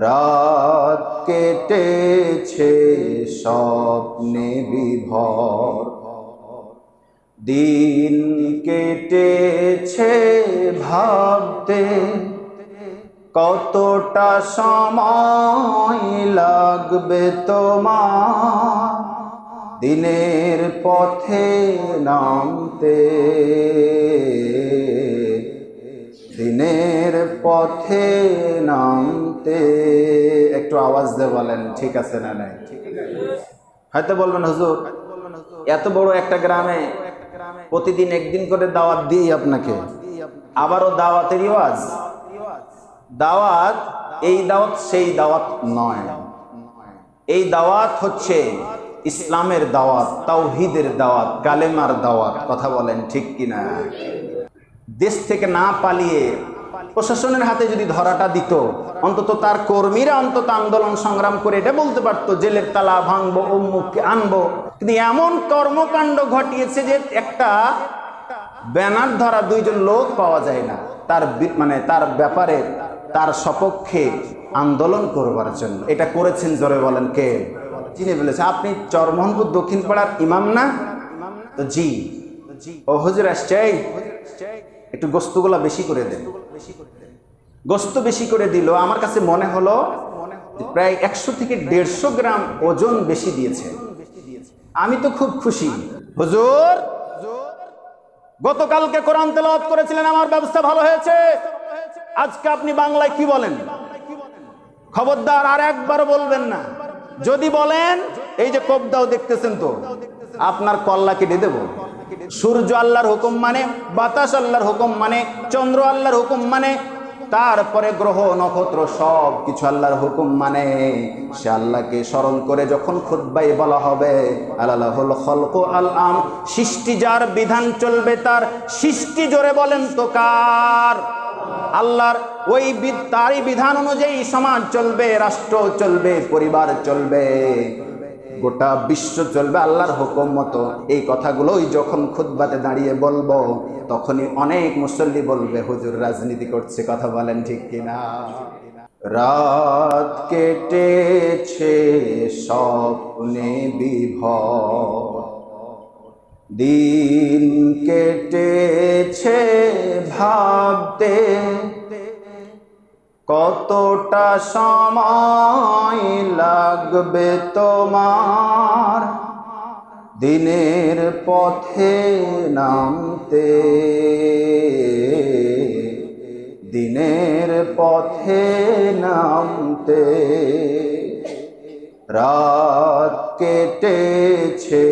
রাত কেটেছে স্বপ্নে বিভোর, দিন কেটেছে ভাবতে কতটা সময় লাগবে তোমার দিনের পথে নামতে, দিনের পথে নামতে। একটু আওয়াজ দিয়ে বলেন ঠিক আছে না নাই? হয়তো বলবেন হুজুর এত বড় একটা গ্রামে প্রতিদিন একদিন করে দাওয়াত দিই আপনাকে, আবারও দাওয়াতের রিওয়াজ। দাওয়াত এই দাওয়াত সেই দাওয়াত নয়, এই দাওয়াত হচ্ছে ইসলামের দাওয়াত, তাওহীদের দাওয়াত, কালেমার দাওয়াত। কথা বলেন ঠিক কিনা? দেশ থেকে না পালিয়ে প্রশাসনের হাতে যদি ধরাটা দিত, অন্তত তার কর্মীরা অন্তত আন্দোলন সংগ্রাম করে এটা বলতে পারতো জেলের তালা ভাঙবো, অমুককে আনবো। কিন্তু এমন কর্মকাণ্ড ঘটিয়েছে যে একটা ব্যানার ধরা দুইজন লোক পাওয়া যায় না তার মানে তার ব্যাপারে, তার সপক্ষে আন্দোলন করবার জন্য। এটা করেছেন জোরে বলেন কে? চিনে ফেলেছে। আপনি চরমোহনপুর দক্ষিণ পাড়ার ইমাম না? তো জি। ও হুজুর আসছে, একটু গোস্তগুলা বেশি করে দেন। গোস্ত বেশি করে দিল। আমার কাছে মনে হলো প্রায় 100 থেকে 150 গ্রাম ওজন বেশি দিয়েছে। আমি তো খুব খুশি। হুজুর গতকালকে কোরআন তেলাওয়াত করেছিলেন, আমার ব্যবস্থা ভালো হয়েছে। আজকে আপনি বাংলায় কি বলেন? খবরদার আর একবার বলবেন না। যদি বলেন, এই যে কবদাও দেখতেছেন তো, আপনার কল্লা কেটে দেব। সূর্য আল্লাহর হুকুম মানে, বাতাস আল্লাহর হুকুম মানে, চন্দ্র আল্লাহর হুকুম মানে, তারপরে গ্রহ নক্ষত্র সব কিছু আল্লাহর হুকুম মানে। সে আল্লাহকে স্মরণ করে যখন খুতবায় বলা হবে আলালাহুল খলকু আল আম, সৃষ্টি যার বিধান চলবে তার, সৃষ্টি জোরে বলেন তো কার? আল্লাহর। ওই তারই বিধান অনুযায়ী সমাজ চলবে, রাষ্ট্র চলবে, পরিবার চলবে, গোটা বিশ্ব চলবে আল্লাহর হুকুম মতো। এই কথাগুলোই যখন খুতবাতে দাঁড়িয়ে বলবো, তখনই অনেক মুসল্লি বলবে হুজুর রাজনীতি করছে। কথা বলেন ঠিক কিনা? রাত কেটেছে স্বপ্নে বিভোর, দিন কেটেছে ভাবতে কতটা সময় লাগবে তোমার দিনের পথে নামতে, দিনের পথে নামতে। রাত কেটেছে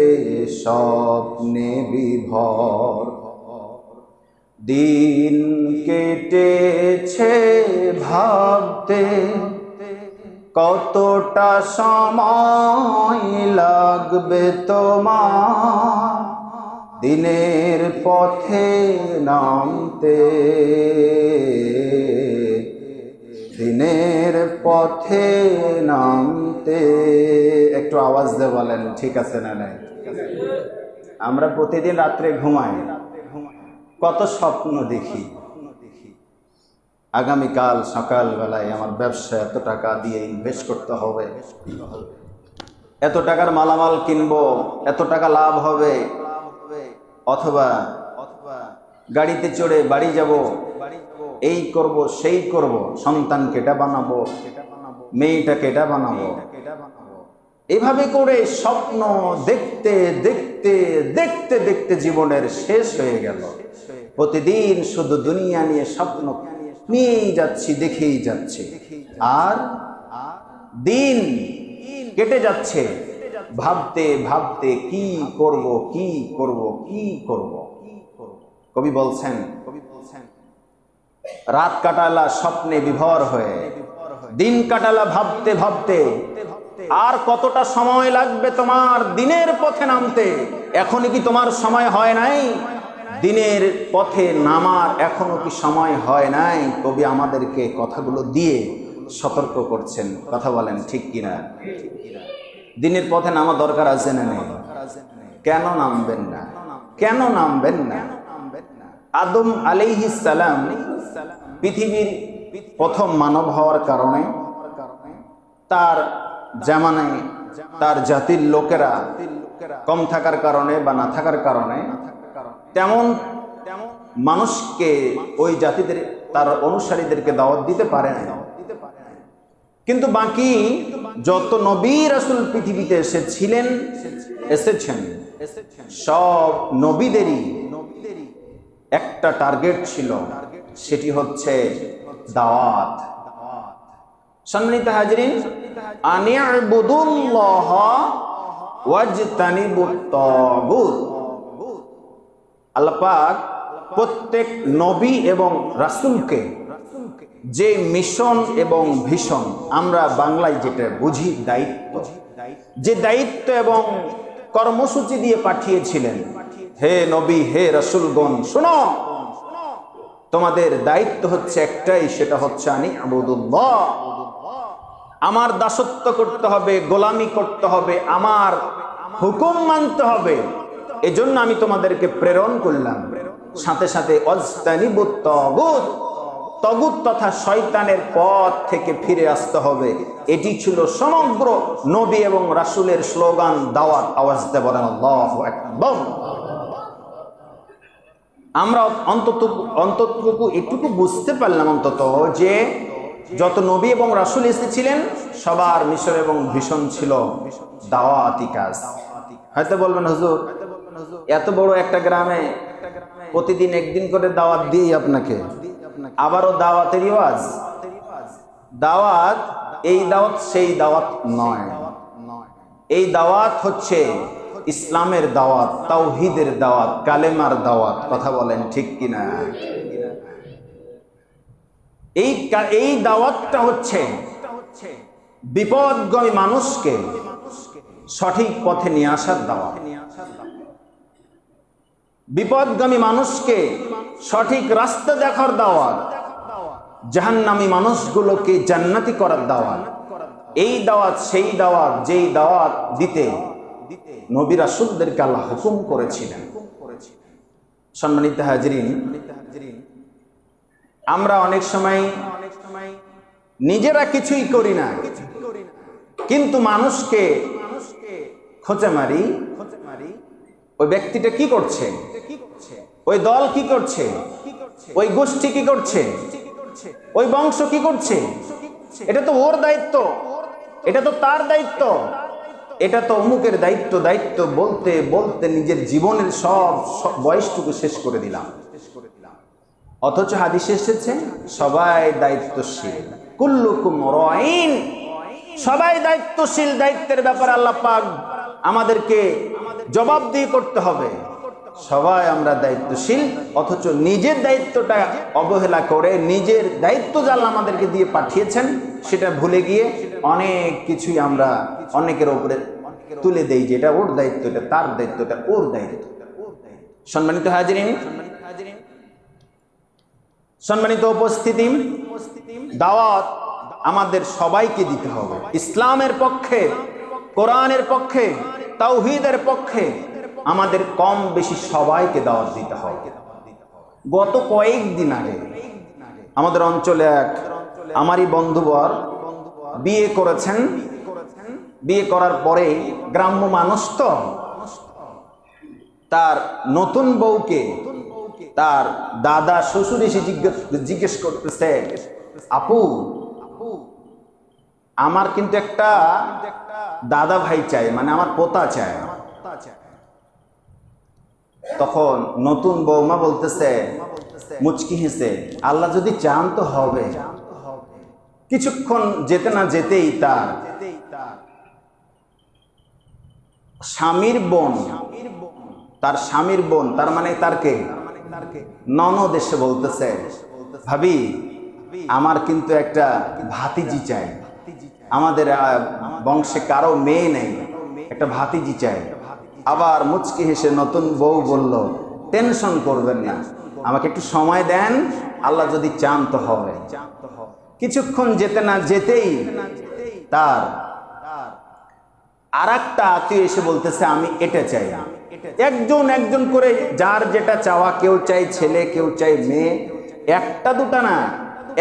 স্বপ্নে বিভোর, দিন কেটেছে ভাবতে কতটা সময় লাগবে তোমার দিনের পথে নামতে, দিনের পথে নামতে। একটু আওয়াজ দিয়ে বলেন ঠিক আছে না নাই? আমরা প্রতিদিন রাত্রে ঘুমাই, কত স্বপ্ন দেখি। আগামীকাল সকালবেলায় আমার ব্যবসা এত টাকা দিয়ে ইনভেস্ট করতে হবে, এত টাকার মালামাল কিনবো, এত টাকা লাভ হবে, অথবা গাড়িতে চড়ে বাড়ি যাব, এই করব সেই করব, সন্তানকে এটা বানাবো, মেয়েটাকে এটা বানাবো। এভাবে করে স্বপ্ন দেখতে দেখতে দেখতে দেখতে জীবনের শেষ হয়ে গেল। প্রতিদিন শুধু দুনিয়া নিয়ে স্বপ্ন নিয়েই যাচ্ছি, দেখেই যাচ্ছি, আর দিন কেটে যাচ্ছে ভাবতে ভাবতে কি করব কি করব কি করব। কবি বলছেন, রাত কাটালা স্বপ্নে বিভোর হয়ে, দিন কাটালা ভাবতে ভাবতে, আর কতটা সময় লাগবে তোমার দিনের পথে নামতে। এখনই কি তোমার সময় হয় নাই? দিনের পথে নামার এখনো কি সময় হয় নাই? কবি আমাদেরকে কথাগুলো দিয়ে সতর্ক করছেন। কথা বলেন ঠিক কিনা? দিনের পথে নামা দরকার আছে না নেই? কেন নামবেন না? কেন নামবেন না? আদম আলাইহিস সালাম পৃথিবীর প্রথম মানব হওয়ার কারণে তার জামানায় তার জাতির লোকেরা কম থাকার কারণে বা না থাকার কারণে তেমন মানুষকে ওই জাতিদের তার অনুসারীদেরকে দাওয়াত দিতে পারে না। কিন্তু বাকি যত নবী রাসূল পৃথিবীতে এসেছেন সব নবীদেরই একটা টার্গেট ছিল, সেটি হচ্ছে দাওয়াত। সম্মানিত হাজরিন, আনি'বুদুল্লাহ ওয়াজতানিবুত তাগুত। আল্লাহ পাক প্রত্যেক নবী এবং রাসূলকে যে মিশন এবং ভিশন, আমরা বাংলায় যেটা বুঝি দায়িত্ব, যে দায়িত্ব এবং কর্মসূচি দিয়ে পাঠিয়েছিলেন, হে নবী হে রাসূলগণ শোনো, তোমাদের দায়িত্ব হচ্ছে একটাই, সেটা হচ্ছে আনি'বুদুল্লাহ, আমার দাসত্ব করতে হবে, গোলামি করতে হবে, আমার হুকুম মানতে হবে। এজন্য আমি তোমাদেরকে প্রেরণ করলাম। সাথে সাথে ওয়াজতানিবুত তাগুত, তাগুত তথা শয়তানের পথ থেকে ফিরে আসতে হবে। এটি ছিল সমগ্র নবী এবং রাসূলের স্লোগান, দাওয়াত। আওয়াজ দিয়ে বলেন আল্লাহু আকবার। আমরা অন্ততটুকু এটুকু বুঝতে পারলাম অন্তত যে যত নবী এবং রাসূল এসেছিলেন সবার মিশন এবং ভিশন ছিল দাওয়াতি কাজ। হয়তো বলবেন হুজুর, এত বড় একটা গ্রামে প্রতিদিন একদিন করে দাওয়াত দিই আপনাকে, আবারও দাওয়াতের রিওয়াজ। দাওয়াত এই দাওয়াত সেই দাওয়াত নয়। এই দাওয়াত হচ্ছে ইসলামের দাওয়াত, তাওহীদের দাওয়াত, কালেমার দাওয়াত। কথা বলেন ঠিক কিনা? এই দাওয়াতটা হচ্ছে বিপদগামী মানুষকে সঠিক পথে নিয়ে আসার দাওয়াত, বিপদগামী মানুষকে সঠিক রাস্তা দেখার দাওয়াত, জাহান্নামী মানুষগুলোকে জান্নাতি করার দাওয়াত। এই দাওয়াত সেই দাওয়াত যেই দাওয়াত দিতে নবী রাসূলদেরকে আল্লাহ হুকুম করেছিলেন। সম্মানিত হাজরিন, আমরা অনেক সময় নিজেরা কিছুই করি না, কিন্তু মানুষকে খোঁচা মারি। ওই ব্যক্তিটা কি করছে, ওই দল কি করছে, ওই গোষ্ঠী কি করছে, ওই বংশ কি করছে, এটা তো ওর দায়িত্ব, এটা তো তার দায়িত্ব, এটা তো অমুকের দায়িত্ব। দায়িত্ব বলতে বলতে নিজের জীবনের সব বয়সটুকু শেষ করে দিলাম। অথচ হাদিসে এসেছে সবাই দায়িত্বশীল, কুল্লুকুম রাঈন, সবাই দায়িত্বশীল। দায়িত্বের ব্যাপারে আল্লাহ পাক আমাদেরকে জবাবদিহি করতে হবে। সবাই আমরা দায়িত্বশীল, অথচ নিজের দায়িত্বটা অবহেলা করে নিজের দায়িত্ব যা আল্লাহ আমাদেরকে দিয়ে পাঠিয়েছেন সেটা ভুলে গিয়ে অনেক কিছুই আমরা অনেকের উপরে তুলে দেই, যে এটা ওর দায়িত্ব, এটা তার দায়িত্ব, এটা ওর দায়িত্ব। সম্মানিত হাজরিন, সম্মানিত উপস্থিতি, দাওয়াত আমাদের সবাইকে দিতে হবে। ইসলামের পক্ষে, কোরআনের পক্ষে, তাওহীদের পক্ষে আমাদের কম বেশি সবাইকে দাওয়াত দিতে হবে। গত কয়েকদিন আগে আমাদের অঞ্চলে এক আমারই বন্ধুবর বিয়ে করেছেন। বিয়ে করার পরে গ্রাম্য মানুষ তো তার নতুন বউকে তার দাদা শ্বশুর এসে জিজ্ঞেস করতেছে, আপু আমার কিন্তু একটা দাদা ভাই চাই, মানে আমার পোতা চাই। তখন নতুন বৌমা বলতেছে মুচকি হেসে, আল্লাহ যদি চান তো হবে। কিছুক্ষণ যেতে না যেতেই তার স্বামীর বোন, তার মানে তারকে ননদ এসে বলতেছে, ভাবি আমার কিন্তু একটা ভাতিজি চাই, আমাদের বংশে কারো মেয়ে নেই, একটা ভাতিজি চাই। আবার মুচকি হেসে নতুন বউ বলল, টেনশন করবেন না, আমাকে একটু সময় দেন, আল্লাহ যদি চান তো হবে। কিছুক্ষণ যেতে না যেতেই তার আর একটা আত্মীয় এসে বলতেছে আমি এটা চাই। একজন একজন করে যার যেটা চাওয়া, কেউ চাই ছেলে, কেউ চাই মেয়ে, একটা দুটা না,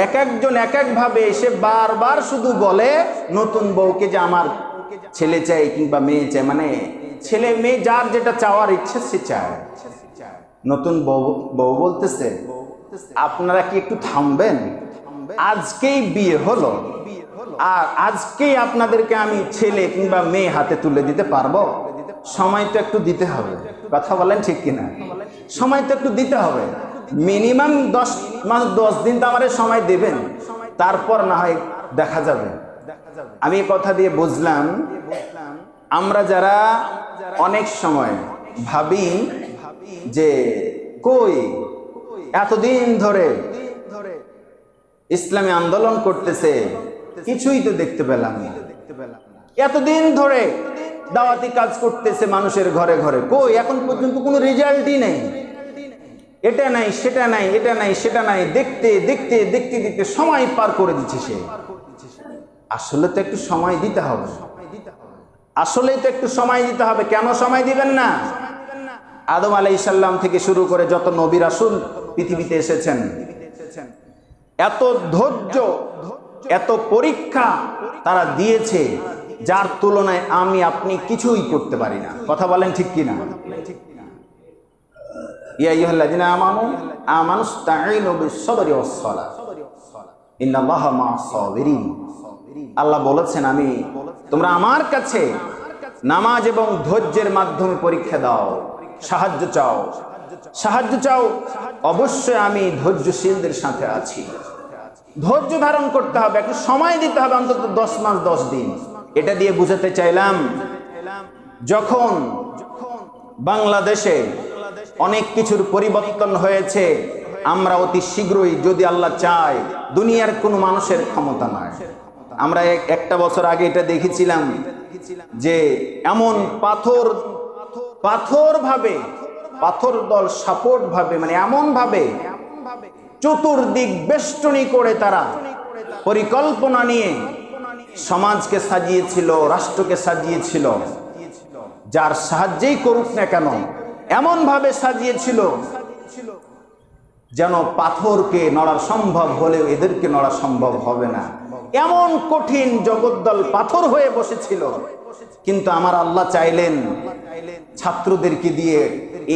এক একজন এক একভাবে এসে বারবার শুধু বলে নতুন বউকে যে আমার ছেলে চাই কিংবা মেয়ে চাই, মানে ছেলে মেয়ে যার যেটা চাওয়ার ইচ্ছে সে চায়। নতুন বউ বলতেছে আপনারা কি একটু থামবেন, আজকেই বিয়ে হলো আর আজকেই আপনাদেরকে আমি ছেলে কিংবা মেয়ে হাতে তুলে দিতে পারবো? সময় তো একটু দিতে হবে, কথা বলেন ঠিক কিনা? সময় তো একটু দিতে হবে, মিনিমাম 10 মাস 10 দিন তো আমাদের সময় দেবেন, তারপর না হয় দেখা যাবে। আমি কথা দিয়ে বুঝলাম আমরা যারা অনেক সময় ভাবি যে কই এতদিন ধরে ইসলামী আন্দোলন করতেছে কিছুই তো দেখতে পেলাম না, এতদিন ধরে দাওয়াতি কাজ করতেছে মানুষের ঘরে ঘরে, কই এখন পর্যন্ত কোনো রেজাল্টই নেই, এটা নাই সেটা নাই, এটা নাই সেটা নাই, দেখতে দেখতে দেখতে দেখতে সময় পার করে দিচ্ছে সে। আসলে তো একটু সময় দিতে হবে, আসলেই তো একটু সময় দিতে হবে। কেন সময় দিবেন না? আদম আলাইহিস সালাম থেকে শুরু করে যত নবী রাসূল পৃথিবীতে এসেছেন, এত ধৈর্য এত পরীক্ষা তারা দিয়েছে যার তুলনায় আমি আপনি কিছুই করতে পারি না, কথা বলেন ঠিক কিনা? ইয়া আইয়ুহাল্লাযিনা আমানুস্তাঈনু বিস-সাবরি ওয়াস-সালাহ ইন্নাল্লাহা মা'আস-সাবিরিন। আল্লাহ বলেছেন আমি তোমরা আমার কাছে নামাজ এবং ধৈর্যের মাধ্যমে পরীক্ষা দাও, সাহায্য চাও, সাহায্য চাও, অবশ্যই আমি ধৈর্যশীলদের সাথে আছি। ধৈর্য ধারণ করতে হবে, একটু সময় দিতে হবে, অন্তত 10 মাস 10 দিন। এটা দিয়ে বুঝাতে চাইলাম যখন বাংলাদেশে অনেক কিছুর পরিবর্তন হয়েছে, আমরা অতি শীঘ্রই যদি আল্লাহ চায়, দুনিয়ার কোনো মানুষের ক্ষমতা নয়। আমরা একটা বছর আগে এটা দেখেছিলাম যে এমন পাথর দল সাপোর্ট ভাবে, মানে এমন ভাবে চতুর্দিক বেষ্টনী করে তারা পরিকল্পনা নিয়ে সমাজকে সাজিয়েছিল, রাষ্ট্রকে সাজিয়েছিল, যার সাহায্যেই করুক না কেন এমন ভাবে সাজিয়েছিল যেন পাথরকে নড়া সম্ভব হলেও এদেরকে নড়া সম্ভব হবে না, এমন কঠিন জগদ্দল পাথর হয়ে বসেছিল। কিন্তু আমার আল্লাহ চাইলেন ছাত্রদেরকে দিয়ে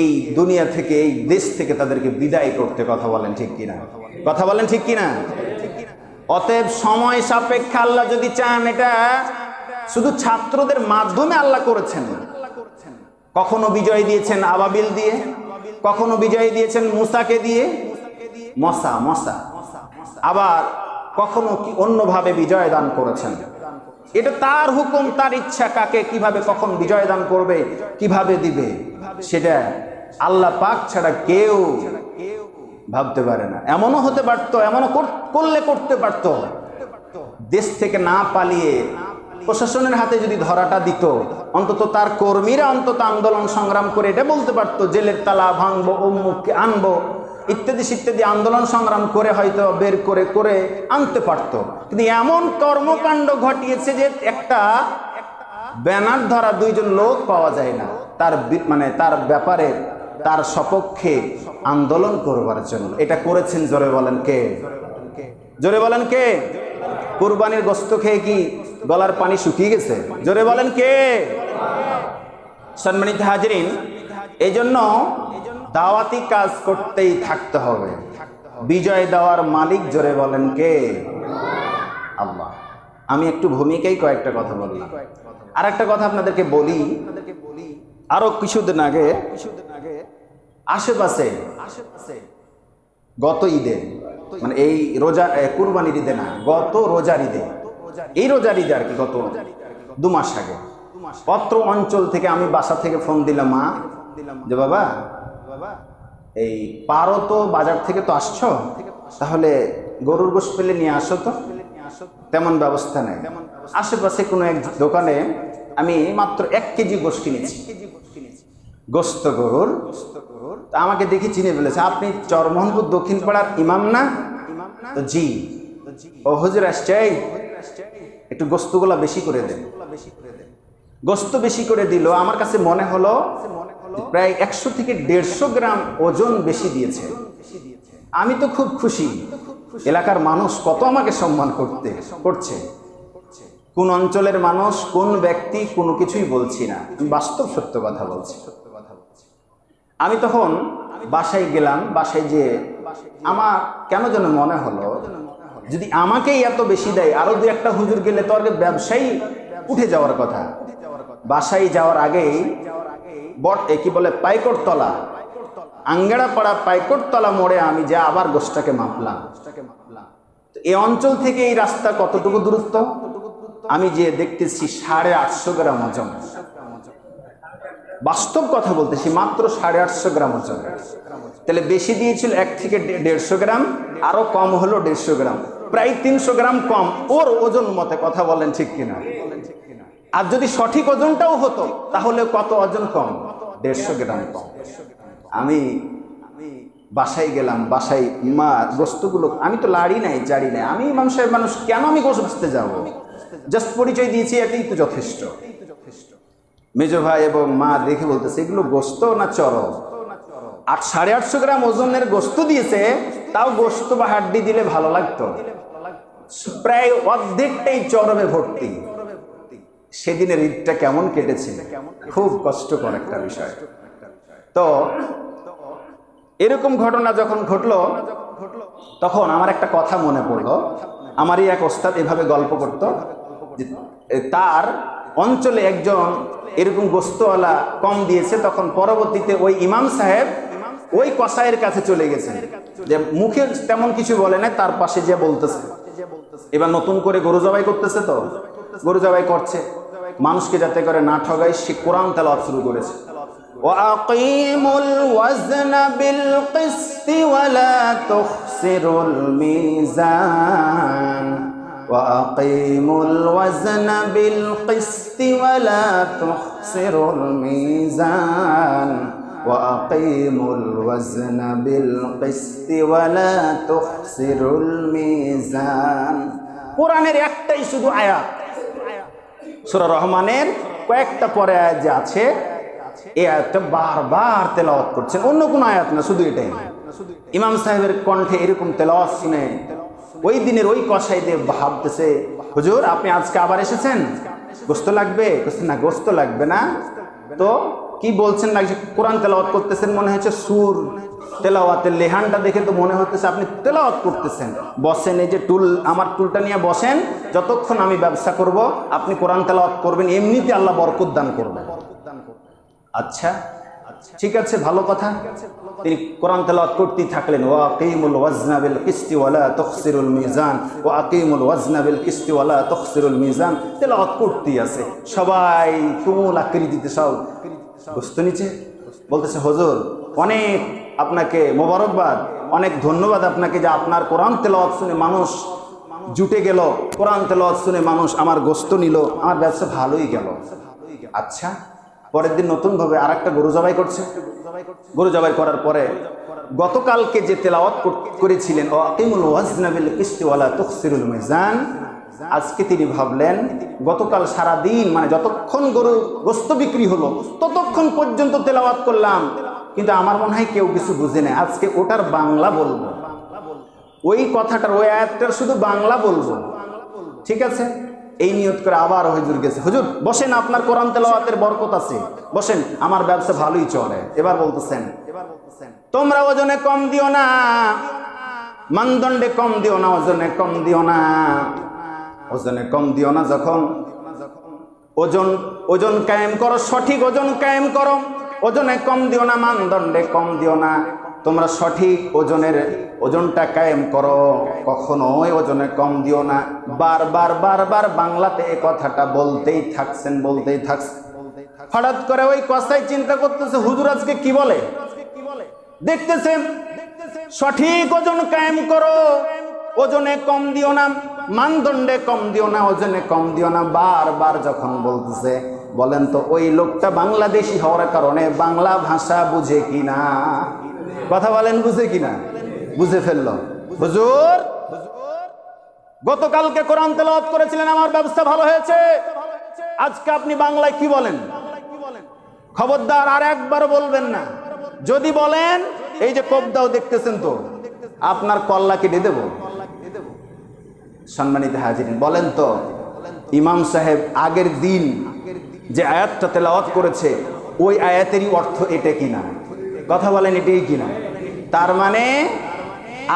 এই দুনিয়া থেকে, এই দেশ থেকে তাদেরকে বিদায় করতে, কথা বলেন ঠিক কিনা? কথা বলেন ঠিক কিনা? অতএব সময় সাপেক্ষে আল্লাহ যদি চান, এটা শুধু ছাত্রদের মাধ্যমে আল্লাহ করেছেন। কখনো বিজয় দিয়েছেন আবাবিল দিয়ে, কখনো বিজয় দিয়েছেন মুসাকে দিয়ে, মশা, আবার কখনো কি অন্যভাবে বিজয় দান করেছেন। এটা তার হুকুম, তার ইচ্ছা, কাকে কিভাবে কখন বিজয় দান করবে, কিভাবে দিবে, সেটা আল্লাহ পাক ছাড়া কেউ ভাবতে পারে না। এমনও হতে পারতো, এমনও করতে পারতো, দেশ থেকে না পালিয়ে প্রশাসনের হাতে যদি ধরাটা দিত, অন্তত তার কর্মীরা অন্তত আন্দোলন সংগ্রাম করে এটা বলতে পারতো জেলের তালা ভাঙবো, অমুককে আনবো, ইত্যাদি ইত্যাদি আন্দোলন সংগ্রাম করে হয়তো বের করে করে আনতে পারত। কিন্তু এমন কর্মকাণ্ড ঘটিয়েছে যে একটা ব্যানার ধরা 2 জন লোক পাওয়া যায় না তার ব্যাপারে, তার সপক্ষে আন্দোলন করবার জন্য। এটা করেছেন, জোরে বলেন কে? জোরে বলেন কে? কুরবানির গোশত খেয়ে কি গলার পানি শুকিয়ে গেছে? জোরে বলেন কে? সম্মানিত হাজিরিন, এই জন্য দাওয়াতি কাজ করতেই থাকতে হবে। বিজয় দেওয়ার মালিক, জোরে বলেন কে? আল্লাহ। আমি একটু ভূমিকায় কয়েকটা কথা বললাম। আর একটা কথা আপনাদেরকে বলি, আরো কিছুদিন আগে আশেপাশে গত ঈদে, মানে এই কুরবানির ঈদে না, গত রোজার ঈদে, এই রোজার ঈদে আর কি, গত 2 মাস আগে পত্র অঞ্চল থেকে আমি বাসা থেকে ফোন দিলাম মা, যে বাবা এই পারো তো, বাজার থেকে তো আসছো, তাহলে গরুর গোশত পেলে নিয়ে আসো তো। তেমন ব্যবস্থা নেই। আশেপাশে কোনো এক দোকানে আমি মাত্র 1 কেজি গোশত কিনেছি, গোশত গরুর। আমাকে দেখে চিনে ফেলেছে, আপনি চরমোহনপুর দক্ষিণ পাড়ার ইমাম না? তো জি। ও হুজুর আসছে, একটু গোশতগুলা বেশি করে দেন। গোশত বেশি করে দিল। আমার কাছে মনে হলো প্রায় 100 থেকে 150 গ্রাম ওজন বেশি দিয়েছে। আমি তো খুব খুশি, এলাকার মানুষ কত আমাকে সম্মান করছে। কোন অঞ্চলের মানুষ, কোন ব্যক্তি, কোনো কিছুই বলছি না, বাস্তব সত্য কথা বলছি। আমি তখন বাসায় গেলাম, বাসায় যেয়ে আমার কেন যেন মনে হলো যদি আমাকেই এত বেশি দেয়, আরো দু একটা হুজুর গেলে তো আর ব্যবসায়ী উঠে যাওয়ার কথা। বাসায় যাওয়ার আগেই কি বলে পাইকড়তলা, আঙ্গেড়াপাড়া পাইকড়তলা মোড়ে আমি যে আবার গোষ্ঠটাকে মাপলাম। এই অঞ্চল থেকে এই রাস্তা কতটুকু দূরত্ব, আমি যে দেখতেছি 850 গ্রাম ওজন। বাস্তব কথা বলতেছি, মাত্র 850 গ্রাম ওজন। তাহলে বেশি দিয়েছিল 1 থেকে 150 গ্রাম, আরো কম হলো 150 গ্রাম, প্রায় 300 গ্রাম কম ওর ওজন মতে। কথা বলেন ঠিক কিনা? আর যদি সঠিক ওজনটাও হতো তাহলে কত ওজন কম? 150 গ্রাম কম। আমি বাসায় গেলাম, বাসায় মা গোস্তগুলো, আমি তো লাড়ি নাই, জাড়ি নাই, আমি ইমাম সাহেব মানুষ, কেন আমি গোস্ত বেচতে যাবো? জাস্ট পরিচয় দিয়েছি, এটাই তো যথেষ্ট। মেজো ভাই এবং মা দেখে বলতেছে এগুলো গোস্ত না চরম? 850 গ্রাম ওজনের গোস্ত দিয়েছে, তাও গোস্ত বা হাড্ডি দিলে ভালো লাগতো, প্রায় অর্ধেকটাই চরমে ভর্তি। সেদিনের ঈদটা কেমন কেটেছে, খুব কষ্টকর একটা বিষয়। তো এরকম ঘটনা যখন ঘটলো, তখন আমার একটা কথা মনে পড়লো। আমারই এক ওস্তাদ এভাবে গল্প করতো, তার অঞ্চলে একজন এরকম গোস্তওয়ালা কম দিয়েছে, তখন পরবর্তীতে ওই ইমাম সাহেব ওই কসাইয়ের কাছে চলে গেছেন, যে মুখে তেমন কিছু বলে না, তার পাশে যে বলতেছে। এবার নতুন করে গরু জবাই করতেছে, তো গরু জবাই করছে, মানুষকে যাতে করে না ঠগায়, সে কোরআন তেলাওয়াত শুরু করেছে। ওয়াকিমুল ওয়াজনা বিল কিসতি ওয়ালা তুখসিরুল মিজান, ওয়াকিমুল ওয়াজনা বিল কিসতি ওয়ালা তুখসিরুল মিজান, ওয়াকিমুল ওয়াজনা বিল কিসতি ওয়ালা তুখসিরুল মিজান। কোরআনের একটাই শুধু আয়াত, সূরা রহমানের কয়েকটা পরে আয়াত যে আছে, এই আয়াতটা বারবার তেলাওয়াত করছেন, অন্য কোনো আয়াত না, শুধু এটাই। ইমাম সাহেবের কণ্ঠে এরকম তেলাওয়াত শুনে ওই দিনের ওই কসাই দিয়ে ভাবতেছে, হুজুর আপনি আজকে আবার এসেছেন, গোস্ত লাগবে? না, গোস্ত লাগবে না তো কি বলছেন? লাগছে কোরআন তেলাওয়াত করতেছেন, মনে হচ্ছে সুর তেলাওয়াতের লেহানটা দেখে তো মনে হচ্ছে আপনি তেলাওয়াত করতেছেন। বসেন, এই যে টুল, আমার টুলটা নিয়ে বসেন, যতক্ষণ আমি ব্যবসা করব আপনি কোরআন তেলাওয়াত করবেন, এমনিতে আল্লাহ বরকত দান করবেন। আচ্ছা ঠিক আছে, ভালো কথা। তিনি কোরআন তেলাওয়াত করতেই থাকলেন। ওয়াকিমুল ওয়াজনা বিল কিসতি ওয়ালা তুখসিরুল মিজান, ওয়াকিমুল ওয়াজনা বিল কিসতি ওয়ালা তুখসিরুল মিজান, তেলাওয়াত করতেই আছে। সবাই তুমুল আকৃতিতে সব গোস্ত নিচে বলতেছে, হুজুর অনেক আপনাকে মোবারকবাদ, অনেক ধন্যবাদ আপনাকে, যে আপনার কোরআন তেলাওয়াত শুনে মানুষ জুটে গেল, কোরআন তেলাওয়াত শুনে মানুষ আমার গোস্ত নিল, আমার ব্যবসা ভালোই গেল। আচ্ছা, পরের দিন নতুন ভাবে আর একটা গরু জবাই করছে। গরু জবাই করার পরে গতকালকে যে তেলাওয়াত করেছিলেন ওয়াকিমুল ওয়াজনা বিল কিসতি ওয়ালা তুখসিরুল মিজান, আজকে তিনি ভাবলেন গতকাল সারা দিন, মানে যতক্ষণ গরু গোস্ত বিক্রি হলো ততক্ষণ পর্যন্ত তেলাওয়াত করলাম, কিন্তু আমার মনে হয় কেউ কিছু বুঝে নেয়, আজকে ওটার বাংলা বলবো, ওই কথাটার ওই আয়াতটার শুধু বাংলা বলবো। ঠিক আছে, এই নিয়ত করে আবার হুজুর গেছে। হুজুর বসেন, আপনার কোরআন তেলাওয়াতের বরকত আছে, বসেন, আমার ব্যবসা ভালোই চলে। এবার বলতেছেন, তোমরা ওজনে কম দিও না, মানদণ্ডে কম দিও না, ওজনে কম দিও না, ওজনে কম দিও না। যখন ওজন কায়েম করো, সঠিক ওজন কায়েম করো, ওজনে কম দিও না, মানদণ্ডে কম দিও না, তোমরা সঠিক ওজনটা কায়েম করো, কখনোই ওজনে কম দিও না। বারবার বারবার বাংলাতে এই কথাটা বলতেই থাকছেন। হঠাৎ করে ওই কসাই চিন্তা করতেছে, হুজুর আজকে কি বলে, দেখতেছেন সঠিক ওজন কায়েম করো, ওজনে কম দিও না, মানদণ্ডে কম দিও না, ওজনে কম দিও না, বারবার যখন বলতেছে, বলেন তো ওই লোকটা বাংলাদেশি হওয়ার কারণে বাংলা ভাষা বুঝে কিনা? কথা বলেন, বুঝে কিনা? বুঝে ফেললো। হুজুর গতকালকে কোরআন তেলাওয়াত করেছিলেন, আমার ব্যবসা ভালো হয়েছে, আজকে আপনি বাংলায় কি বলেন? খবরদার আর একবার বলবেন না, যদি বলেন এই যে কবদাও দেখতেছেন তো, আপনার কল্লা কেটে দেব। সম্মানিত হাজিরিন, বলেন তো ইমাম সাহেব আগের দিন যে আয়াতটা তেলাওয়াত করেছে ওই আয়াতেরই অর্থ এটা কিনা? কথা বলেন, এটাই কিনা? তার মানে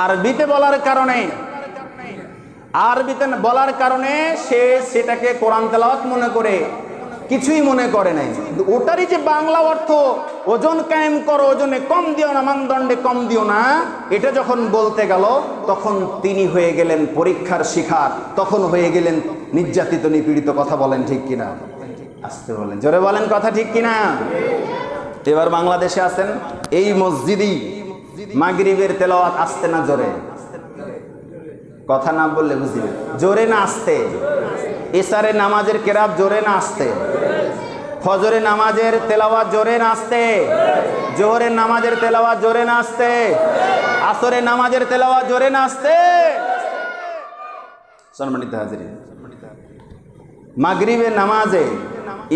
আরবিতে বলার কারণে সে সেটাকে কোরআন তেলাওয়াত মনে করে কিছুই মনে করে নাই। ওটারই যে বাংলা অর্থ ওজন কায়েম করো, ওজনে কম দিও না, মানদণ্ডে কম দিও না, এটা যখন বলতে গেল তখন তিনি হয়ে গেলেন পরীক্ষার শিকার, তখন হয়ে গেলেন নির্যাতিত নিপীড়িত। কথা বলেন ঠিক কিনা? আসতে বলেন, জোরে বলেন, কথা ঠিক কিনা? এবার বাংলাদেশে আছেন, এই মসজিদেই মাগরিবের তেলাওয়াত আসতে না জোরে? কথা না বললে বুঝিবে, জোরে না আসতে? এশারে নামাজের কেরাত জোরে না আসতে? ফজরে নামাজের তেলাওয়াত জোরে না আসতে? জোহরের নামাজের তেলাওয়াত জোরে না আসতে? আসরে নামাজের তেলাওয়াত জোরে না আসতে? সম্মানিত হাজিরিন, মাগরিবের নামাজে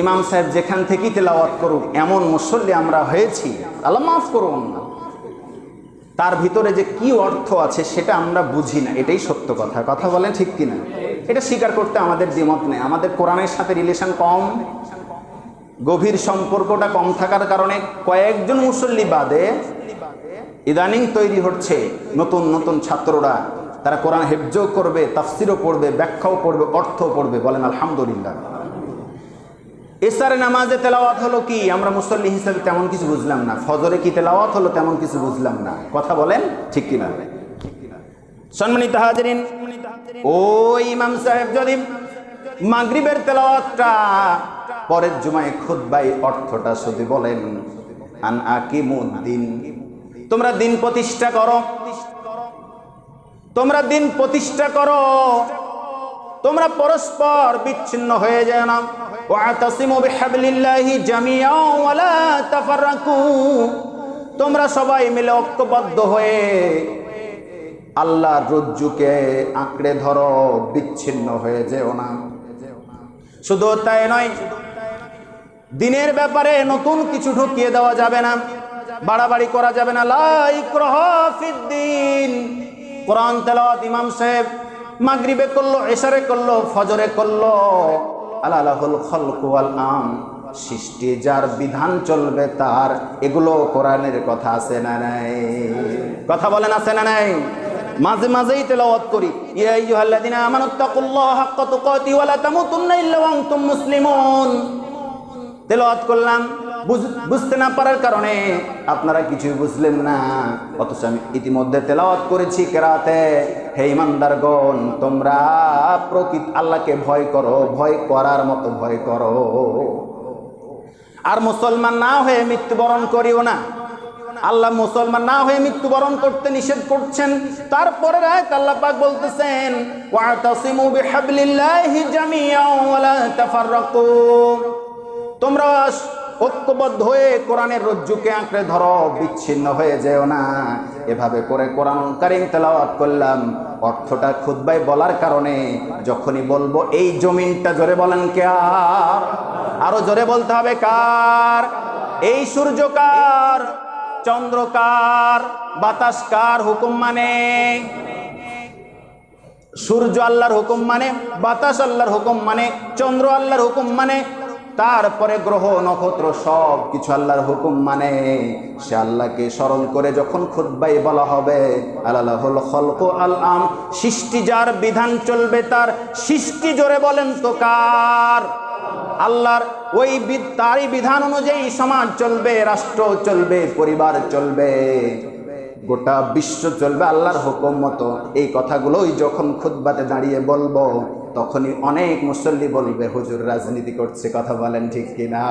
ইমাম সাহেব যেখান থেকেই তেলাওয়াত করুক এমন মুসল্লি আমরা হয়েছি, আল্লাহ মাফ করুন না, তার ভিতরে যে কি অর্থ আছে সেটা আমরা বুঝি না, এটাই সত্য কথা। কথা বলেন ঠিক কিনা? এটা স্বীকার করতে আমাদের দ্বিমত নেই। আমাদের কোরআনের সাথে রিলেশন কম, গভীর সম্পর্কটা কম থাকার কারণে কয়েকজন মুসল্লি বাদে ইদানিং তৈরি হচ্ছে নতুন নতুন ছাত্ররা, তারা কোরআন হেফজও করবে, তাফসিরও পড়বে, ব্যাখ্যাও করবে, অর্থও পড়বে। বলেন আলহামদুলিল্লাহ। এশারে নামাজে তেলাওয়াত হলো কি, আমরা মুসল্লি হিসেবে তেমন কিছু বুঝলাম না। ফজরে কি তেলাওয়াত হলো, তেমন কিছু বুঝলাম না। কথা বলেন ঠিক কিনা? সম্মানিত হাজিরিন, ওই ইমাম সাহেব যদি মাগরিবের তেলাওয়াতটা পরের জুমায় খুতবায় অর্থটা শুধু বলেন, আন আকিমুদ্দিন, তোমরা দিন প্রতিষ্ঠা করো, তোমরা দিন প্রতিষ্ঠা করো, তোমরা পরস্পর বিচ্ছিন্ন হয়ে যায় না। ওয়াতাসিমু বিহাবলিল্লাহি জামিআন ওয়া লা তাফাররাকু, তোমরা সবাই মিলে ঐক্যবদ্ধ হয়ে আল্লাহর রজ্জুকে আঁকড়ে ধরো, বিচ্ছিন্ন হয়ে যেও না। শুধু তাই নয়, দিনের ব্যাপারে নতুন কিছু ঢুকিয়ে দেওয়া যাবে না, বাড়াবাড়ি করা যাবে না। লা ইকরাহা ফিদ্দিন, কোরআন তেলাওয়াত ইমাম সাহেব মাগরিবে করলো, এশারে করলো, ফজরে করলো, আলালাহুল খালকু ওয়াল আম, সৃষ্টি যার বিধান চলবে তার, এগুলো কোরআনের কথা আছে না নাই? কথা বলেন আছে না নাই? মাঝে মাঝেই তেলাওয়াত করি, ইয়া আইয়ুহাল্লাযিনা আমানুত্তাকুল্লাহা হাক্কা তুকাতিহি ওয়া লা তামুতুন্না ইল্লা ওয়া আনতুম মুসলিমুন। তেলাওয়াত করলাম, বুঝতে না পারার কারণে আপনারা কিছুই বুঝলেন না, অথচ আমি ইতিমধ্যে তেলাওয়াত করেছি কেরাতে, হে ইমানদারগণ তোমরা প্রকৃত আল্লাহকে ভয় করো, ভয় করার মতো ভয় করো, আর মুসলমান না হয়ে মৃত্যুবরণ করিও না। আল্লাহ মুসলমান না হয়ে মৃত্যুবরণ করতে নিষেধ করছেন। তারপরে আয়াত আল্লাহ পাক বলতেছেন, ওয়াতাসিমু বিহাবলিল্লাহি জামিআন ওয়া লা তাফাররাকু, তোমরা ঐক্যবদ্ধ হয়ে কোরআনের রজ্জুকে আঁকড়ে ধরো, বিচ্ছিন্ন হয়ে যেও না। এভাবে করে কোরআন কারীম তেলাওয়াত করলাম, অর্থটা খুতবায় বলার কারণে যখনই বলবো এই জমিনটা, জোরে বলেন কার? আরো জোরে বলতে হবে কার? এই সূর্য কার, চন্দ্র কার, বাতাস কার হুকুম মানে? সূর্য আল্লাহর হুকুম মানে, বাতাস আল্লাহর হুকুম মানে, চন্দ্র আল্লাহর হুকুম মানে, তারপরে গ্রহ নক্ষত্র সব কিছু আল্লাহর হুকুম মানে। সে আল্লাহকে স্মরণ করে যখন খুতবায় বলা হবে আলালাহুল খালকু আল আম, সৃষ্টি যার বিধান চলবে তার, সৃষ্টি জোরে বলেন তো কার? আল্লাহর। ওই তারই বিধান অনুযায়ী সমাজ চলবে, রাষ্ট্র চলবে, পরিবার চলবে, গোটা বিশ্ব চলবে আল্লাহর হুকুম মতো। এই কথাগুলোই যখন খুতবাতে দাঁড়িয়ে বলবো তখনই অনেক মুসল্লি বলবে হুজুর রাজনীতি করছে। কথা বলেন ঠিক কিনা?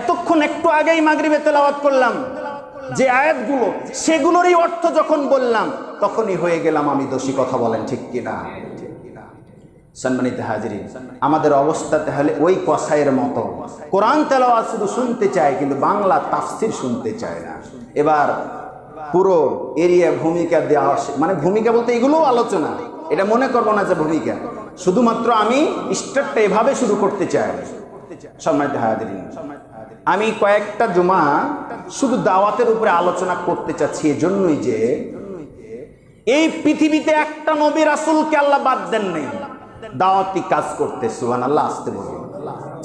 এতক্ষণ একটু আগেই মাগরিবে তেলাওয়াত করলাম যে আয়াতগুলো, সেগুলোরই অর্থ যখন বললাম তখনই হয়ে গেলাম আমি দোষী। কথা বলেন ঠিক কিনা? সম্মানিত হাজিরিন, আমাদের অবস্থা তাহলে ওই কসাইয়ের মতো, কোরআন তেলাওয়াত শুধু শুনতে চায় কিন্তু বাংলা তাফসির শুনতে চায় না। এবার পুরো এরিয়া ভূমিকা দেওয়া, মানে ভূমিকা বলতে এগুলোও আলোচনা, এটা মনে করবো না যে ভূমিকা, শুধুমাত্র আমি স্টার্টটা এভাবে শুরু করতে চাই। সম্মানিত হাজিরিন, আমি কয়েকটা জুমা শুধু দাওয়াতের উপরে আলোচনা করতে চাচ্ছি, এজন্যই যে এই পৃথিবীতে একটা নবী রাসূলকে আল্লাহ বাদ দেন নাই দাওয়াতি কাজ করতে। সুবহানাল্লাহ, আসতে বলুন।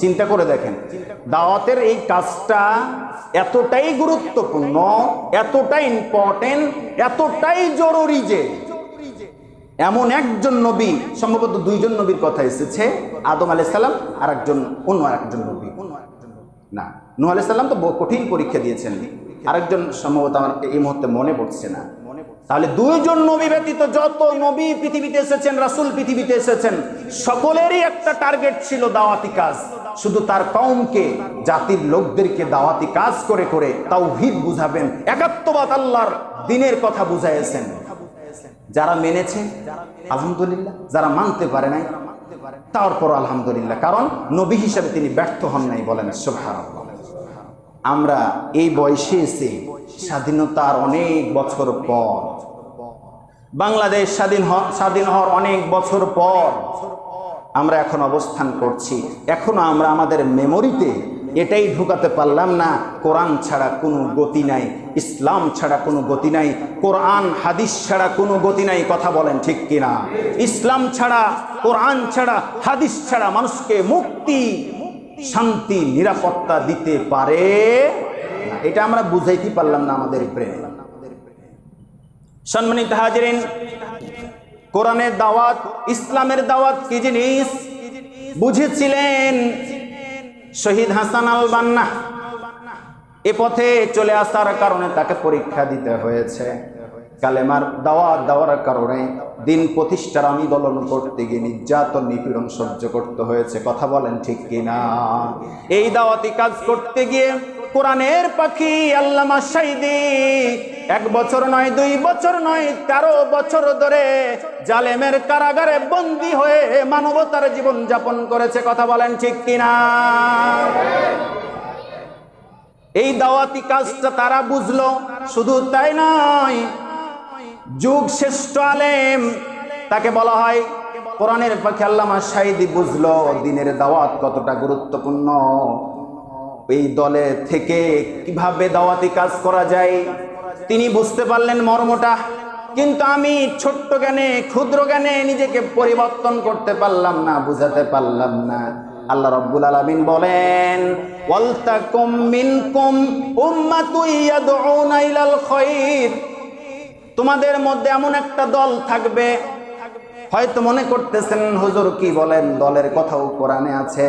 চিন্তা করে দেখেন, দাওয়াতের এই কাজটা এতটাই গুরুত্বপূর্ণ, এতটাই ইম্পর্টেন্ট, এতটাই জরুরি যে এমন একজন নবী, সম্ভবত দুইজন নবীর কথা এসেছে, আদম আলাইহিস সালাম আর অন্য আরেকজন নবী, না নূহ আলাইহিস সালাম তো কঠিন পরীক্ষা দিয়েছেন, আরেকজন সম্ভবত আমার এই মুহূর্তে মনে পড়ছে না। তাহলে দুইজন নবী ব্যতীত যত নবী পৃথিবীতে এসেছেন, রাসূল পৃথিবীতে এসেছেন, সকলেরই একটা টার্গেট ছিল দাওয়াতি কাজ। শুধু তার কওমকে, জাতির লোকদেরকে দাওয়াতি কাজ করে করে তাওহীদ বুঝাবেন, একাত্মবাদ আল্লাহর দ্বীনের কথা বুঝাইছেন। যারা মেনেছে আলহামদুলিল্লাহ, যারা মানতে পারে নাই তারপর আলহামদুলিল্লাহ, কারণ নবী হিসেবে তিনি ব্যর্থ হন নাই। বলেন সুবহানাল্লাহ। আমরা এই বয়সে এসে স্বাধীনতার অনেক বছর পর, বাংলাদেশ স্বাধীন হওয়ার অনেক বছর পর আমরা এখন অবস্থান করছি, এখনো আমরা আমাদের মেমোরিতে এটাই ঢুকাতে পারলাম না, কোরআন ছাড়া কোনো গতি নাই, ইসলাম ছাড়া কোনো গতি নাই, কোরআন হাদিস ছাড়া কোনো গতি নাই। কথা বলেন ঠিক কিনা? ইসলাম ছাড়া, কোরআন ছাড়া, হাদিস ছাড়া মানুষকে মুক্তি, শান্তি, নিরাপত্তা দিতে পারে না। এটা আমরা বুঝাইতে পারলাম না আমাদের ব্রেনে। সম্মানিত হাজিরিন, কোরআনের দাওয়াত, ইসলামের দাওয়াত কি জিনিস বুঝেছিলেন শহীদ হাসান আল বান্না। এ পথে চলে আসার কারণে তাকে পরীক্ষা দিতে হয়েছে, কালেমার দাওয়াত দেওয়ার কারণে দিন প্রতিষ্ঠার আন্দোলন করতে গিয়ে নির্যাতন, নিপীড়ন সহ্য করতে হয়েছে। কথা বলেন ঠিক কিনা? এই দাওয়াতি কাজ করতে গিয়ে কোরআনের পাখি আল্লামা সাঈদী 1 বছর নয়, 2 বছর নয়, 13 বছর ধরে জালেমের কারাগারে বন্দী হয়ে মানবতার জীবন যাপন করেছে। কথা বলেন ঠিক কিনা? এই দাওয়াতি কাজটা তারা বুঝলো, শুধু তাই নয়, যুগ শ্রেষ্ঠ আলেম তাকে বলা হয় কোরআনের পাখি আল্লামা সাঈদী বুঝলো দ্বীনের দাওয়াত কতটা গুরুত্বপূর্ণ, এই দলে থেকে কিভাবে দাওয়াতি কাজ করা যায় তিনি বুঝতে পারলেন মর্মটা। কিন্তু আমি ছোট্ট জ্ঞানে, ক্ষুদ্র জ্ঞানে নিজেকে পরিবর্তন করতে পারলাম না, বুঝাতে পারলাম না। আল্লাহ রাব্বুল আলামিন বলেন, ওয়ালতাকুম মিনকুম উম্মাতুন ইয়াদউনা ইলাল খায়র, তোমাদের মধ্যে এমন একটা দল থাকবে। হয়তো মনে করতেছেন হুজুর কি বলেন, দলের কথাও কোরআনে আছে।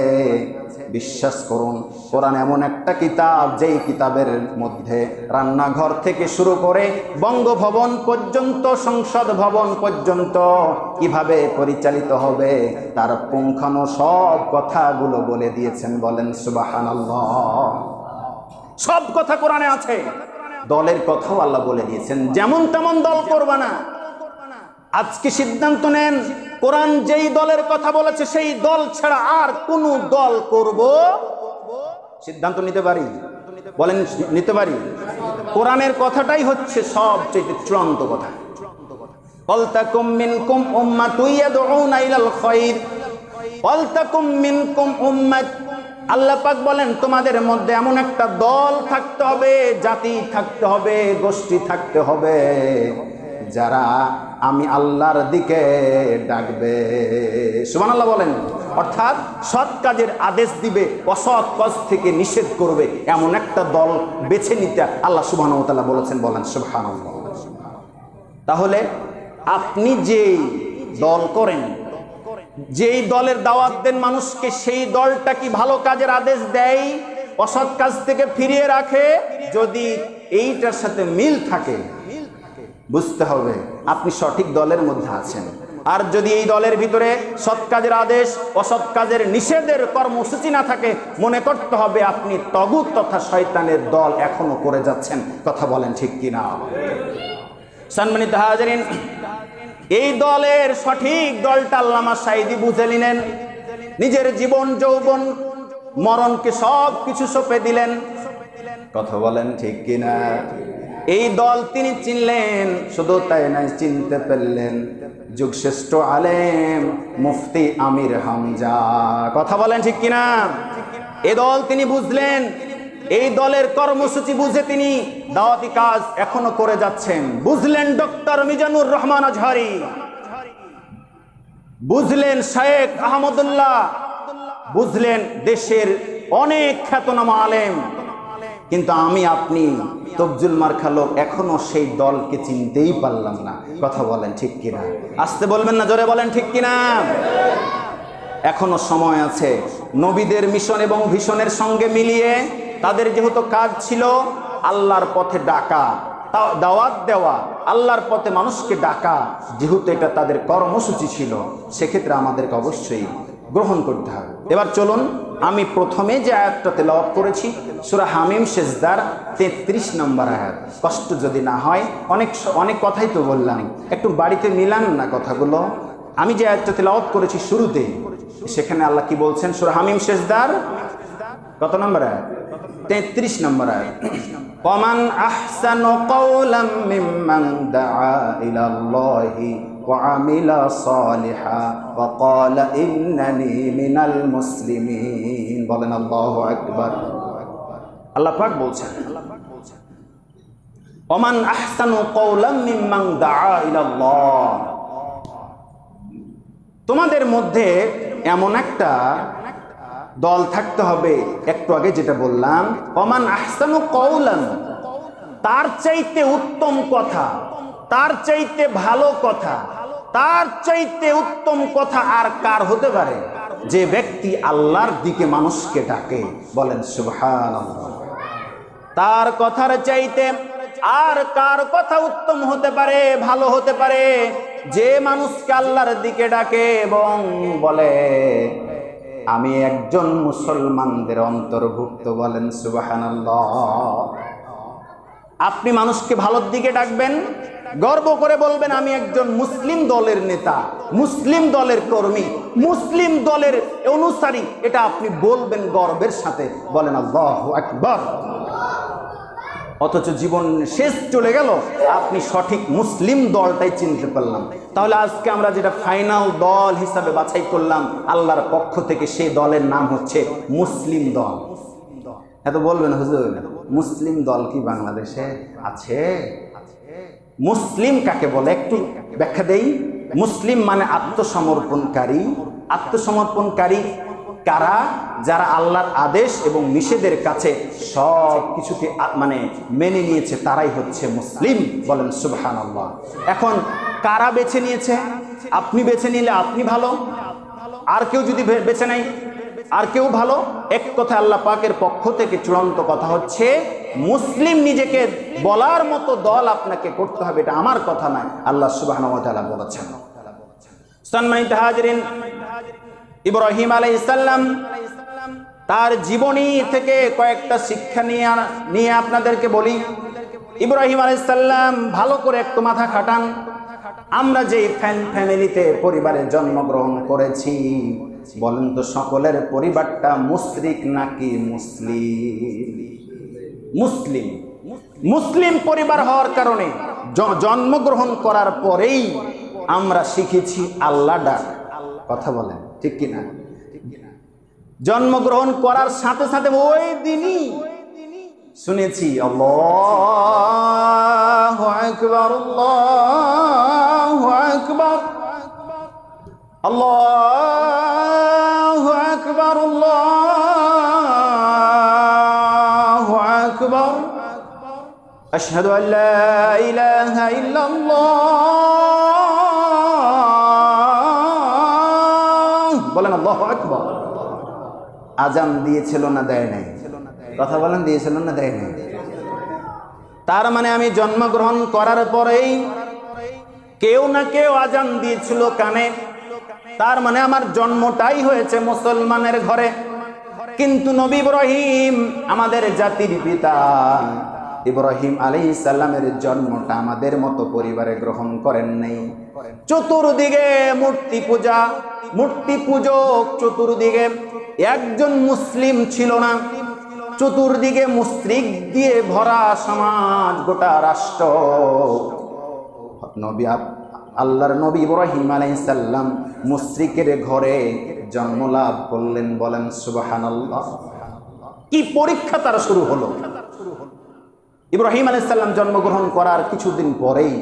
বিশ্বাস করুন, কোরআন এমন একটা কিতাব, যেই কিতাবের মধ্যে রান্নাঘর থেকে শুরু করে বঙ্গভবন পর্যন্ত, সংসদ ভবন পর্যন্ত কিভাবে পরিচালিত হবে তার পুঙ্খানু সব কথাগুলো বলে দিয়েছেন। বলেন সুবহানাল্লাহ। সব কথা কোরআনে আছে। দলের কথাও আল্লাহ বলে দিয়েছেন, যেমন তেমন দল করবা না। আজকে সিদ্ধান্ত নেন, কোরআন যেই দলের কথা বলেছে সেই দল ছাড়া আর কোন দল করব, সিদ্ধান্ত নিতে পারি? বলেন নিতে পারি? কোরআনের কথাটাই হচ্ছে সবচেয়ে চূড়ান্ত কথা। ওয়ালতাকুম মিনকুম উম্মাতুন ইয়াদউনা ইলাল খায়র, ওয়ালতাকুম মিনকুম উম্মাত, আল্লাহ পাক বলেন তোমাদের মধ্যে এমন একটা দল থাকতে হবে, জাতি থাকতে হবে, গোষ্ঠী থাকতে হবে, যারা আমি আল্লাহর দিকে ডাকবে। সুবহানাল্লাহ বলেন। অর্থাৎ সৎ কাজের আদেশ দিবে, অসৎ কাজ থেকে নিষেধ করবে, এমন একটা দল বেছে নিতে আল্লাহ সুবহানাহু ওয়া তাআলা বলেছেন। বলেন সুবহানাল্লাহ। তাহলে আপনি যেই দল করেন, যেই দলের দাওয়াত দেন মানুষকে, সেই দলটা কি ভালো কাজের আদেশ দেয়, অসৎ কাজ থেকে ফিরিয়ে রাখে? যদি এইটার সাথে মিল থাকে বুঝতে হবে আপনি সঠিক দলের মধ্যে আছেন। আর যদি এই দলের ভিতরে সৎ কাজের আদেশ, অসৎ কাজের নিষেধের কর্মসূচি না থাকে, মনে করতে হবে আপনি তাগুত তথা শয়তানের দল এখনো করে যাচ্ছেন। কথা বলেন ঠিক কিনা? সম্মানিত হাজিরিন, এই দলের সঠিক দলটা আল্লামা সাঈদী বুঝে নিলেন, নিজের জীবন, যৌবন, মরণকে সব কিছু সঁপে দিলেন। কথা বলেন ঠিক কিনা? এই দল তিনি চিনলেন, শুধু তাই নয়, চিনতে পারলেন যুগশ্রেষ্ঠ আলেম মুফতি আমির হামজা। কথা বলেন ঠিক কিনা? এই দল তিনি বুঝলেন, এই দলের কর্মসূচি বুঝে তিনি দাওয়াতি কাজ এখনো করে যাচ্ছেন। বুঝলেন ডক্টর মিজানুর রহমান আজহারি, বুঝলেন শেখ আহমদুল্লাহ, বুঝলেন দেশের অনেক খ্যাতনামা আলেম, কিন্তু আমি আপনি তফজুল মার্কা লোক এখনো সেই দলকে চিনতেই পারলাম না। কথা বলেন ঠিক কিনা? আসতে বলবেন না, জোরে বলেন ঠিক কিনা? এখনো সময় আছে। নবীদের মিশন এবং ভিশনের সঙ্গে মিলিয়ে তাদের যেহেতু কাজ ছিল আল্লাহর পথে ডাকা, দাওয়াত দেওয়া, আল্লাহর পথে মানুষকে ডাকা, যেহেতু এটা তাদের কর্মসূচি ছিল, সেক্ষেত্রে আমাদেরকে অবশ্যই গ্রহণ করতে হবে। এবার চলুন, আমি প্রথমে যে আয়াতটা তেলাওয়াত করেছি সূরা হামিম সেজদার 33 নম্বর আয়াত। কষ্ট যদি না হয়, অনেক কথাই তো বললাম, একটু বাড়িতে মিলান না কথাগুলো। আমি যে আয়াতটা তেলাওয়াত করেছি শুরুতে, সেখানে আল্লাহ কি বলছেন? সূরা হামিম সেজদার কত নম্বর আয়াত? 33 নম্বর আয়াত। ওয়ামান আহসানু কাওলাম মিম্মান দাআ ইলাল্লাহি ওয়া আমিলা সালিহা ওয়া ক্বালা ইন্নানি মিনাল মুসলিমিন। বলেন আল্লাহু আকবার। আল্লাহ পাক বলছেন, ওয়ামান আহসানু কাওলাম মিম্মান দাআ ইলাল্লাহ। তোমাদের মধ্যে এমন একটা দল থাকতে হবে, একটু আগে যেটা বললাম, ওমান আহসানু কওলান, তার চাইতে উত্তম কথা, তার চাইতে ভালো কথা, তার চাইতে উত্তম কথা আর কার হতে পারে? যে ব্যক্তি আল্লাহর দিকে মানুষকে ডাকে। বলেন সুবহানাল্লাহ। তার কথার চাইতে আর কার কথা উত্তম হতে পারে, ভালো হতে পারে? যে মানুষকে আল্লাহর দিকে ডাকে এবং বলে আমি একজন মুসলমানদের অন্তর্ভুক্ত। বলেন সুবহানাল্লাহ। আপনি মানুষকে ভালোর দিকে ডাকবেন, গর্ব করে বলবেন আমি একজন মুসলিম দলের নেতা, মুসলিম দলের কর্মী, মুসলিম দলের অনুসারী, এটা আপনি বলবেন গর্বের সাথে। বলেন আল্লাহু আকবার। অথচ জীবন শেষ চলে গেল, আপনি সঠিক মুসলিম দলটাই চিনতে পারলাম। তাহলে আজকে আমরা যেটা ফাইনাল দল হিসাবে বাছাই করলাম আল্লাহর পক্ষ থেকে, সেই দলের নাম হচ্ছে মুসলিম দল। এত বলবেন হুজুর মুসলিম দল কি বাংলাদেশে আছে? মুসলিম কাকে বলে একটু ব্যাখ্যা দেই। মুসলিম মানে আত্মসমর্পণকারী। আত্মসমর্পণকারী কারা? যারা আল্লাহর আদেশ এবং নিষেধের কাছে সব কিছুকে মানে মেনে নিয়েছে, তারাই হচ্ছে মুসলিম। বলেন সুবহানাল্লাহ। এখন কারা বেছে নিয়েছে? আপনি বেছে নিলে আপনি ভালো, আর কেউ যদি বেছে নেয় আর কেউ ভালো। এক কথা আল্লাহ পাকের পক্ষ থেকে চূড়ান্ত কথা হচ্ছে, মুসলিম নিজেকে বলার মতো দল আপনাকে করতে হবে, এটা আমার কথা নয়, আল্লাহ সুবহানাহু ওয়া তাআলা বলেছেন। সম্মানিত হাজিরিন, ইব্রাহিম আলাইহিস সালাম তার জীবনী থেকে কয়েকটা শিক্ষা নিয়ে আপনাদেরকে বলি। ইব্রাহিম আলাইহিস সালাম ভালো করে একটু মাথা খাটান। আমরা যে ফ্যামিলিতে পরিবারে জন্মগ্রহণ করেছি, বলেন তো সকলের পরিবারটা মুশরিক নাকি মুসলিম? মুসলিম। মুসলিম পরিবার হওয়ার কারণে জন্মগ্রহণ করার পরেই আমরা শিখেছি আল্লাহ ডাক। কথা বলেন ঠিক কিনা? জন্মগ্রহণ করার সাথে সাথে ওই দিনই শুনেছি আল্লাহু আকবার, আল্লাহু আকবার, আল্লাহু আকবার, আল্লাহু আকবার, আশহাদু আল্লা ইলাহা ইল্লাল্লাহ। বলেন আল্লাহু আকবার। আজান দিয়েছিল না দেয় নাই? কথা বলেন, দিয়েছিল না দেয় নাই? তার মানে আমি জন্মগ্রহণ করার পরেই কেউ না কেউ আজান দিয়েছিল কানে। তার মানে আমার জন্মটাই হয়েছে মুসলমানের ঘরে। কিন্তু নবী ইব্রাহিম আমাদের জাতির পিতা, ইব্রাহিম আলাইহিস সালামের জন্মটা আমাদের মতো পরিবারে গ্রহণ করেন নাই। চতুর্দিকে মূর্তি পূজা, মূর্তি পূজক চতুর্দিকে, একজন মুসলিম ছিল না। চতুর্দিকে মুশরিক দিয়ে ভরা সমাজ, গোটা রাষ্ট্র। নবী আল্লাহর নবী ইব্রাহিম আলাইহিস সালাম মুশরিকের ঘরে জন্ম লাভ করলেন। বলেন সুবহানাল্লাহ। কি পরীক্ষা তার শুরু হলো। ইব্রাহিম আলাইহিস সালাম জন্মগ্রহণ করার কিছুদিন পরেই,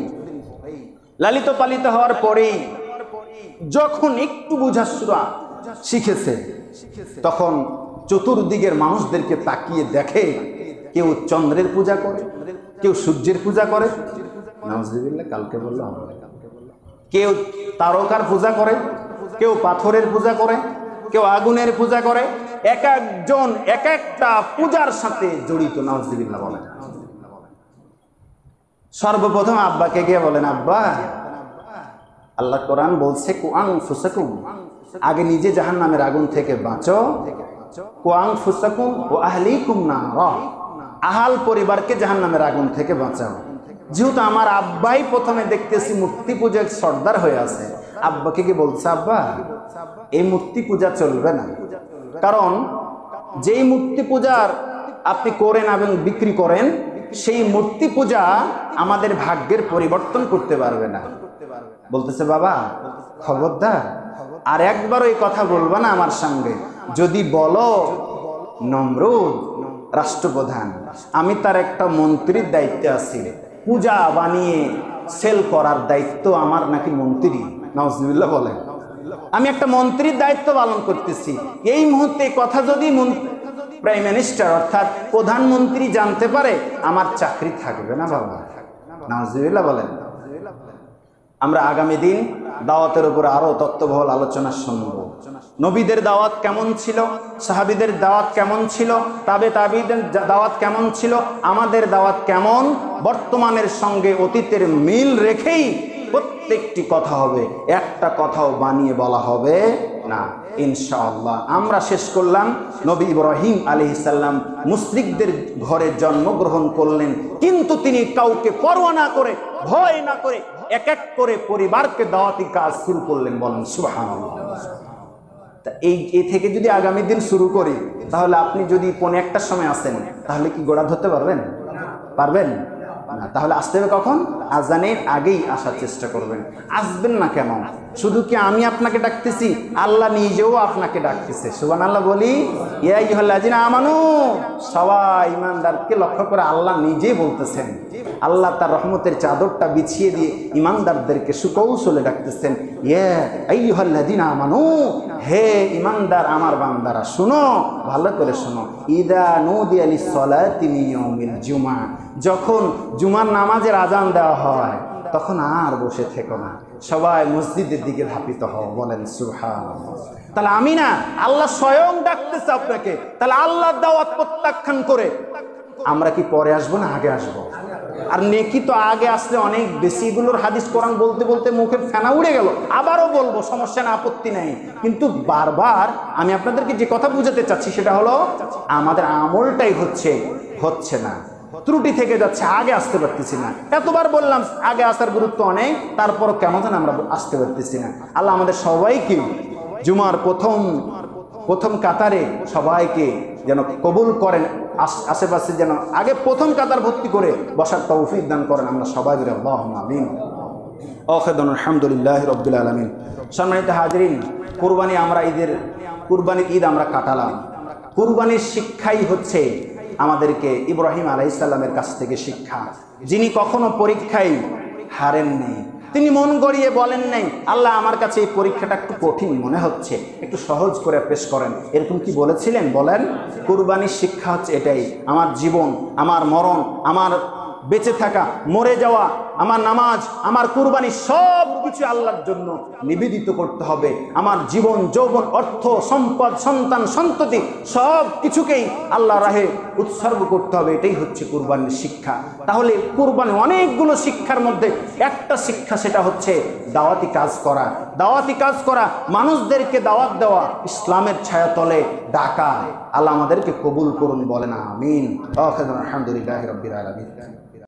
লালিত পালিত হওয়ার পরেই যখন একটু বুঝাশুরা শিখেছে, তখন চতুর্দিকের মানুষদেরকে তাকিয়ে দেখে কেউ চন্দ্রের পূজা করে, কেউ সূর্যের পূজা করে, নাউজুবিল্লাহ কালকে বললাম, কেউ তারকার পূজা করে, কেউ পাথরের পূজা করে, কেউ আগুনের পূজা করে, এক একজন এক একটা পূজার সাথে জড়িত। নাউজুবিল্লাহ বলেন। সর্বপ্রথম আব্বাকে গিয়ে বলেন, আব্বা আল্লাহ কোরআন বলছে কুআনফুসাকুম, আগে নিজে জাহান্নামের আগুন থেকে বাঁচো, কুআনফুসাকুম ওয়া আহলিকুম নারা, আহাল পরিবারকে জাহান্নামের আগুন থেকে বাঁচাও। যেহেতু আমার আব্বাই প্রথমে দেখতেছি মূর্তি পূজার সর্দার হয়ে আছে, আব্বাকে কি বলছে, আব্বা এই মূর্তি পূজা চলবে না, কারণ যেই মূর্তি পূজার আপনি করেন এবং বিক্রি করেন, সেই মূর্তি পূজা আমাদের ভাগ্যের পরিবর্তন করতে পারবে না। বলতেছে, বাবা খবরদার আর একবারও এই কথা বলবা না আমার সঙ্গে, যদি বলো নমরুদ রাষ্ট্রপ্রধান, আমি তার একটা মন্ত্রীর দায়িত্বে আছি, পূজা বানিয়ে সেল করার দায়িত্ব আমার নাকি মন্ত্রী। নাউজুবিল্লাহ বলেন, আমি একটা মন্ত্রীর দায়িত্ব পালন করতেছি, এই মুহূর্তে কথা যদি প্রাইম মিনিস্টার অর্থাৎ প্রধানমন্ত্রী জানতে পারে, আমার চাকরি থাকবে না বাবা। নাউজুবিল্লাহ বলেন। আমরা আগামী দিন দাওয়াতের উপর আরো তত্ত্ববহুল আলোচনা শুনব। নবীদের দাওয়াত কেমন ছিল, সাহাবীদের দাওয়াত কেমন ছিল, তাবিঈদের দাওয়াত কেমন ছিল, আমাদের দাওয়াত কেমন, বর্তমানের সঙ্গে অতীতের মিল রেখেই প্রত্যেকটি কথা হবে, একটা কথাও বানিয়ে বলা হবে না ইনশাআল্লাহ। আমরা শেষ করলাম, নবী ইব্রাহিম আলাইহিস সালাম মুশরিকদের ঘরে জন্মগ্রহণ করলেন, কিন্তু তিনি কাউকে পরোয়া না করে, ভয় না করে এক এক করে পরিবারকে দাওয়াতি কাজ শুরু করলেন। বলেন সুবহানাল্লাহ। তা এই থেকে যদি আগামী দিন শুরু করি, তাহলে আপনি যদি 1:15টার সময় আসেন, তাহলে কি গোড়া ধরতে পারবেন? পারবেন না। তাহলে আসতে হবে কখন? আজানের আগেই আসার চেষ্টা করবেন। আসবেন না কেন? শুধু কি আমি আপনাকে ডাকতেছি, আল্লাহ নিজেও আপনাকে ডাকতেছে। সুবহানাল্লাহ বলি, ইয়া আইয়ুহাল্লাযিনা আমানু, সবাই ঈমানদারকে লক্ষ্য করে আল্লাহ নিজেই বলতেছেন। আল্লাহ তার রহমতের চাদরটা বিছিয়ে দিয়ে ঈমানদারদেরকে সুকৌশলে ডাকতেছেন, ইয়া আইয়ুহাল্লাযিনা আমানু, হে ঈমানদার আমার বান্দারা শুনো, ভালো করে শোনো। ইযা নুদিয়া লিস-সালাতি মিন ইয়াউমিল জুমআ, যখন জুমার নামাজের আজান দেওয়া হয়, তখন আর বসে থেকো না, সবাই মসজিদের দিকে ধাপিত হও। বলেন সুবহানাল্লাহ। তাহলে আমি না, আল্লাহ স্বয়ং ডাকতেছে আপনাকে। তাহলে আল্লাহর দাওয়াত প্রত্যাখ্যান করে আমরা কি পরে আসবো না আগে আসবো? আর নেকি তো আগে আসলে অনেক বেশি। এগুলোর হাদিস কোরআন বলতে বলতে মুখের ফেনা উড়ে গেল, আবারও বলবো, সমস্যা না, আপত্তি নেই। কিন্তু বারবার আমি আপনাদেরকে যে কথা বুঝাতে চাচ্ছি সেটা হলো, আমাদের আমলটাই হচ্ছে না, ত্রুটি থেকে যাচ্ছে, আগে আসতে পারতেছি না। এতবার বললাম আগে আসার গুরুত্ব অনেক, তারপরও কেন যেন আমরা আসতে পারতেছি না। আল্লাহ আমাদের সবাইকে জুমার প্রথম কাতারে সবাইকে যেন কবুল করেন, আশেপাশে যেন আগে প্রথম কাতার ভর্তি করে বসার তৌফিক দান করেন। আমরা সবাই বলি আল্লাহুম্মা আমিন। আলহামদুলিল্লাহি রাব্বিল আলামিন। সম্মানিত হাজিরিন, কুরবানির ঈদ আমরা কাটালাম। কুরবানির শিক্ষাই হচ্ছে আমাদেরকে ইব্রাহিম আলাইহিস সালামের কাছ থেকে শিক্ষা, যিনি কখনো পরীক্ষায় হারেননি। তিনি মন গড়িয়ে বলেন নাই, আল্লাহ আমার কাছে এই পরীক্ষাটা একটু কঠিন মনে হচ্ছে, একটু সহজ করে পেশ করেন। এরকম কি বলেছিলেন? বলেন, কুরবানির শিক্ষা হচ্ছে এটাই, আমার জীবন, আমার মরণ, আমার বেঁচে থাকা, মরে যাওয়া, আমার নামাজ, আমার কুরবানি সব কিছু আল্লাহর জন্য নিবেদিত করতে হবে। আমার জীবন, যৌবন, অর্থ, সম্পদ, সন্তান, সন্ততি সব কিছুকেই আল্লাহ রাহে উৎসর্গ করতে হবে। এটাই হচ্ছে কুরবানির শিক্ষা। তাহলে কুরবানি অনেকগুলো শিক্ষার মধ্যে একটা শিক্ষা, সেটা হচ্ছে দাওয়াতি কাজ করা। দাওয়াতি কাজ করা, মানুষদেরকে দাওয়াত দেওয়া, ইসলামের ছায়াতলে ডাকা। আল্লাহ আমাদেরকে কবুল করুন, বলেন আমিন। আলহামদুলিল্লাহি রাব্বিল আলামিন।